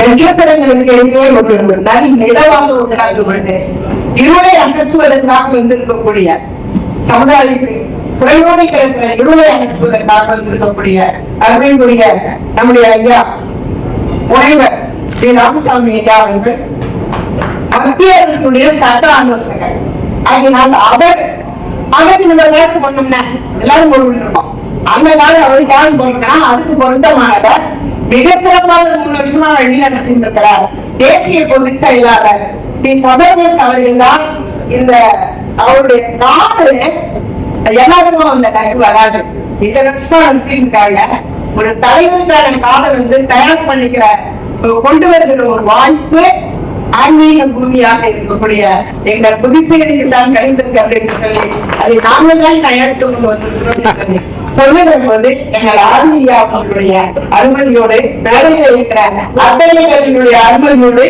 நட்சத்திரங்களுக்கு இடையே ஒரு நல் நிலவாக உண்டாக்கப்பட்டு இருளை அகற்றுவதற்காக வந்திருக்கக்கூடிய சமுதாயத்தை குறைவோடு கிடக்கிற இருளை அகற்றுவதற்காக வந்திருக்கக்கூடிய அருமைக்குரிய நம்முடைய ஐயா முனைவர் ஸ்ரீ ராமசாமி ஐயா அவர்கள் மத்திய அரசுடைய சட்ட ஆலோசகர் ஆகினால் அவர் இந்த வேலை பண்ணோம்னா எல்லாரும் போட்டுருக்கோம். அந்த காலம் அவர் காலம் போனதுன்னா அதுக்கு பொருத்தமானவர் மிகச்சிறப்பாக 3 வருஷமா வழி நடத்திருக்கிறார். தேசிய பொதுச் செயலாளர் டி. தபர்வஸ் அவர்கள் தான் இந்த அவருடைய நாடு எல்லாருக்கும் அந்த டைம் வராது. இத்தனை வருஷமா நடத்திருக்காங்க. ஒரு தலைவருக்கான காலை தயார் பண்ணிக்கிற கொண்டு வருகிற ஒரு வாய்ப்பு ஆன்மீக பூமியாக இருக்கக்கூடிய எங்கள் புதுச்சேரிக்கு தான் கிடைத்திருக்கிறது என்று சொல்லி அதை நாங்கள் தான் தயாரித்து கொண்டு வந்திருக்கிறோம் சொல்லுகிற போது எங்கள் ஆர்மியா அவர்களுடைய அனுமதியோடு வேலையில் இருக்கிற அத்தைகளுடைய அனுமதியோடு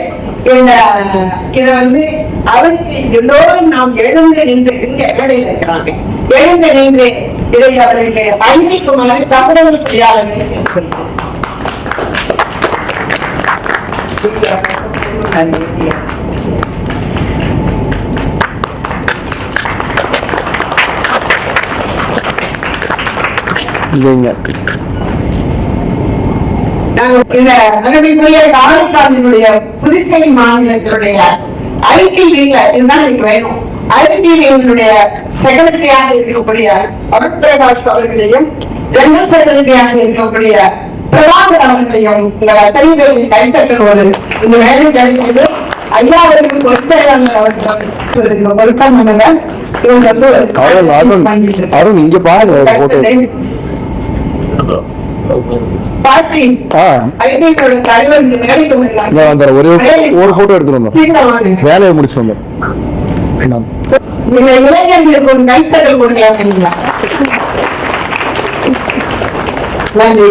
இதை அவருக்கு எல்லோரும் நாம் எழுந்து நின்று இங்க வேலையில் இருக்கிறாங்க. எழுந்து நின்று இதை அவர்களுக்கு அறிவிக்குமாறு சம்பளம் செய்யாத புதுச்சேரி மாநிலத்தினுடைய ஐடிவில இதுதான் எனக்கு வேணும். ஐடிவியினுடைய செக்ரட்டரியாக இருக்கக்கூடிய அருண் பிரகாஷ் அவர்களையும் ஜெனரல் செக்ரட்டரியாக இருக்கக்கூடிய பிரபாகர் அவர்களையும் இந்த தெரிவிகளை கைத்தட்டுவது இந்த வேலை கிடைக்கிறது. ஐயா அவர்களுக்கு பொறுத்தவர்கள் அவர்கள் பொருத்தம் அருண் இங்க பாருங்க ஒரு போட்டோ எடுத்துட்டு வேலையை முடிச்சு வந்தோம். இளைஞர்களுக்கு ஒரு கைத்தட்டல் கொடுக்கலாம். நன்றி.